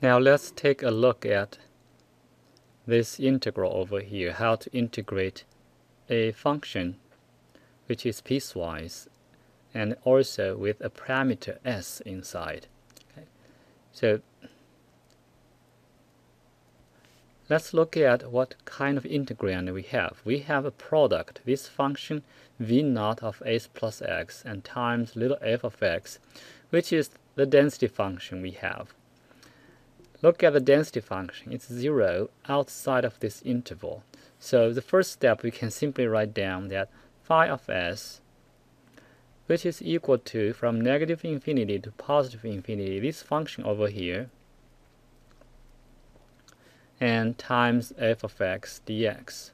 Now let's take a look at this integral over here, how to integrate a function which is piecewise and also with a parameter s inside. Okay. So let's look at what kind of integrand we have. We have a product, this function v0 of s plus x and times little f of x, which is the density function we have. Look at the density function. It's 0 outside of this interval. So the first step, we can simply write down that phi of s, which is equal to, from negative infinity to positive infinity, this function over here, and times f of x dx.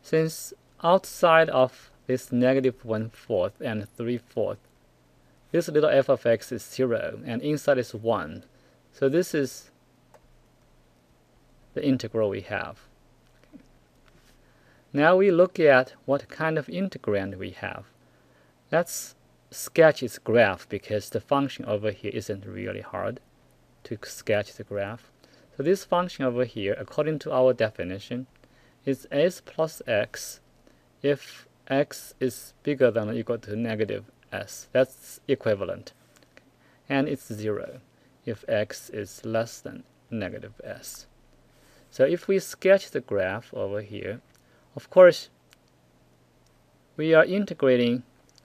Since outside of this negative 1/4 and 3/4, this little f of x is 0, and inside is 1. So this is the integral we have. Okay. Now we look at what kind of integrand we have. Let's sketch its graph because the function over here isn't really hard to sketch the graph. So this function over here, according to our definition, is s plus x if x is bigger than or equal to negative s. That's equivalent. And it's 0 if x is less than negative s. So if we sketch the graph over here, of course, we are integrating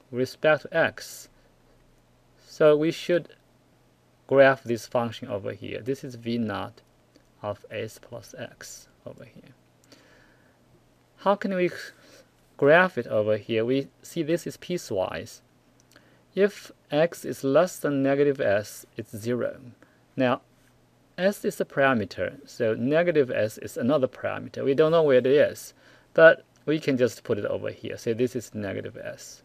with respect to x. So we should graph this function over here. This is v0 of s plus x over here. How can we graph it over here? We see this is piecewise. If x is less than negative s, it's 0. Now, s is a parameter, so negative s is another parameter. We don't know where it is, but we can just put it over here. Say this is negative s.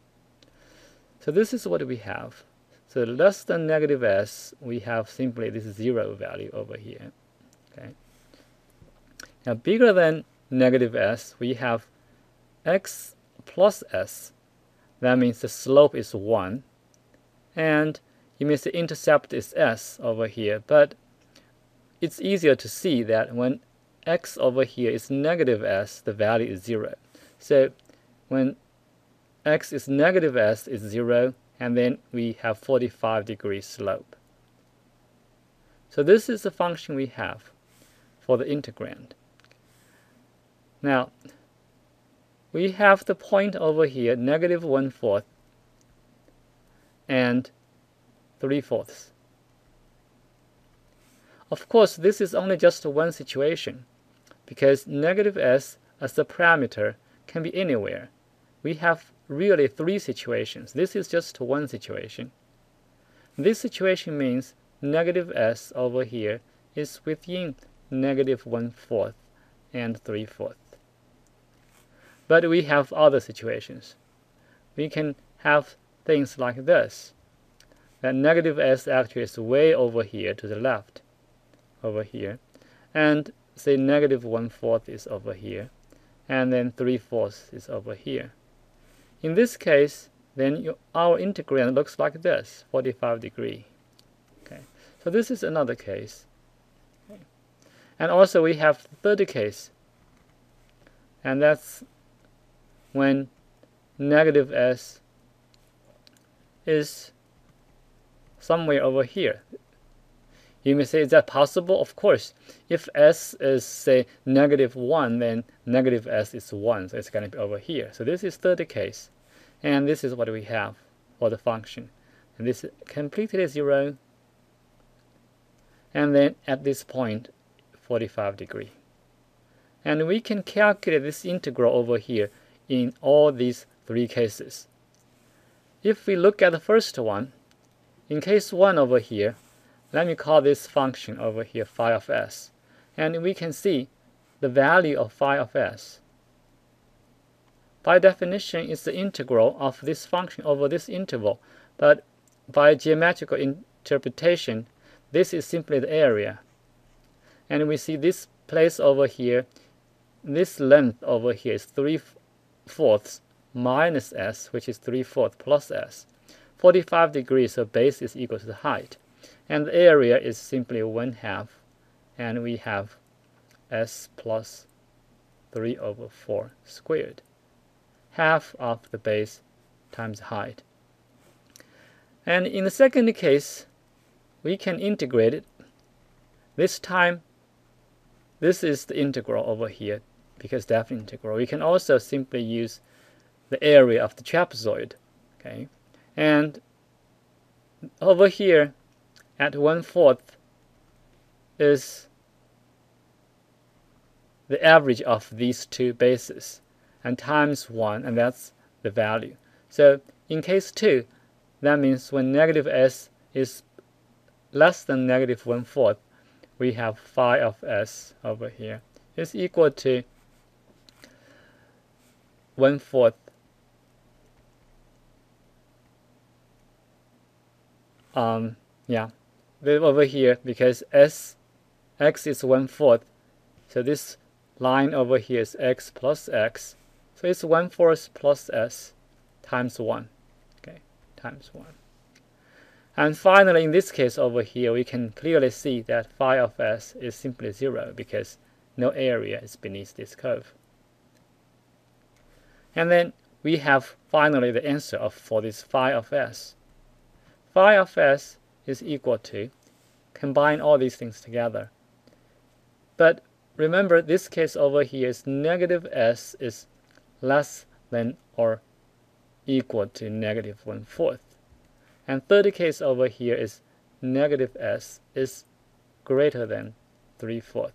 So this is what we have. So less than negative s, we have simply this 0 value over here. Okay. Now, bigger than negative s, we have x plus s. That means the slope is 1. And you may say intercept is s over here, but it's easier to see that when x over here is negative s, the value is 0. So when x is negative s is 0, and then we have 45-degree slope. So this is the function we have for the integrand. Now, we have the point over here, negative 1/4 and 3/4. Of course, this is only just one situation, because negative s as a parameter can be anywhere. We have really 3 situations. This is just one situation. This situation means negative s over here is within negative 1/4 and 3/4. But we have other situations. We can have things like this. That negative s actually is way over here to the left, over here. And say negative 1/4 is over here. And then 3/4 is over here. In this case, then our integrand looks like this, 45-degree. Okay. So this is another case. Okay. And also we have the third case. And that's when negative s is somewhere over here. You may say, is that possible? Of course. If s is, say, negative 1, then negative s is 1, so it's going to be over here. So this is third case. And this is what we have for the function. And this is completely 0. And then at this point, 45-degree. And we can calculate this integral over here in all these 3 cases. If we look at the first one, in case 1 over here, let me call this function over here phi of s. And we can see the value of phi of s. By definition, it's the integral of this function over this interval. But by geometrical interpretation, this is simply the area. And we see this place over here, this length over here is 3/4 minus s, which is 3/4 plus s. 45 degrees, so base is equal to the height. And the area is simply 1/2, and we have s plus 3/4 squared, half of the base times height. And in the second case, we can integrate it. This time, this is the integral over here, because that's integral. We can also simply use the area of the trapezoid. Okay, and over here at 1/4 is the average of these two bases, and times 1, and that's the value. So in case 2, that means when negative s is less than negative 1/4, we have phi of s over here is equal to 1/4 over here, because x is 1/4, so this line over here is x plus x, so it's 1/4 plus s times 1, okay, times 1. And finally, in this case over here, we can clearly see that phi of s is simply 0, because no area is beneath this curve. And then we have finally the answer for this phi of s. Phi of s is equal to, combine all these things together. But remember, this case over here is negative s is less than or equal to negative 1/4. And third case over here is negative s is greater than 3/4.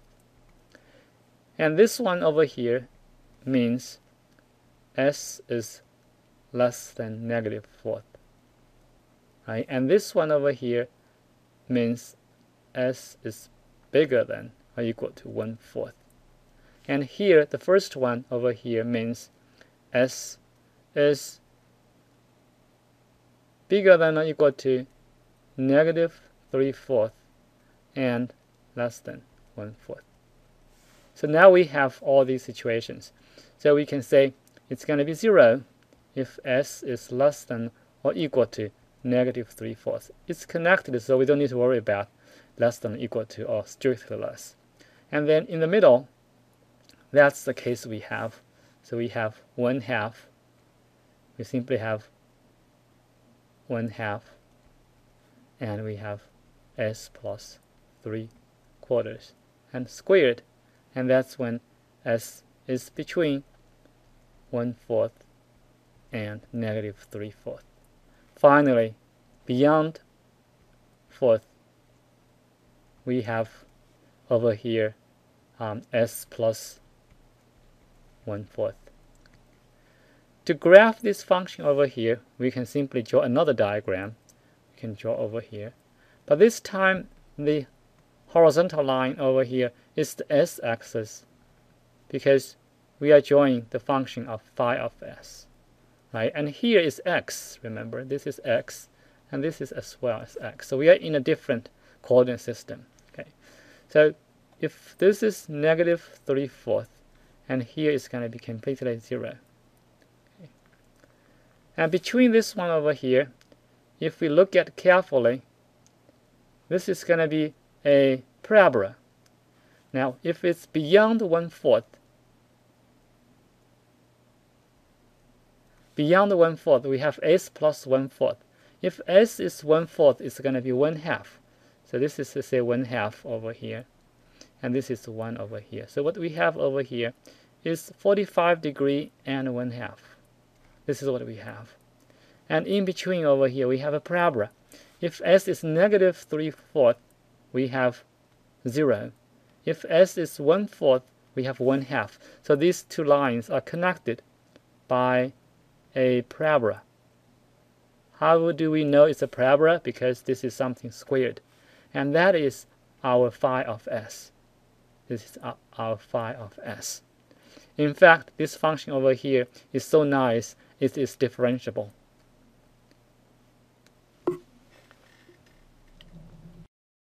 And this one over here means s is less than negative 1/4. Right? And this one over here means s is bigger than or equal to 1/4. And here, the first one over here means s is bigger than or equal to negative 3/4 and less than 1/4. So now we have all these situations. So we can say it's going to be 0 if s is less than or equal to negative 3/4. It's connected, so we don't need to worry about less than or equal to or strictly less. And then in the middle, that's the case we have. So we have 1/2. We simply have 1/2, and we have s plus 3/4 and squared, and that's when s is between 1/4 and negative 3/4. Finally, beyond 4th, we have over here s plus 1/4. To graph this function over here, we can simply draw another diagram. We can draw over here. But this time, the horizontal line over here is the s-axis, because we are drawing the function of phi of s. Right? And here is x, remember. This is x, and this is as well as x. So we are in a different coordinate system. Okay. So if this is negative 3/4, and here is going to be completely 0. Okay. And between this one over here, if we look at carefully, this is going to be a parabola. Now, if it's beyond 1/4, we have s plus 1/4. If s is 1/4, it's going to be 1/2. So this is to say 1/2 over here, and this is 1 over here. So what we have over here is 45 degrees and 1/2. This is what we have. And in between over here, we have a parabola. If s is negative 3/4, we have 0. If s is 1/4, we have 1/2. So these two lines are connected by a parabola. How do we know it's a parabola? Because this is something squared. And that is our phi of s. This is our phi of s. In fact, this function over here is so nice, it is differentiable.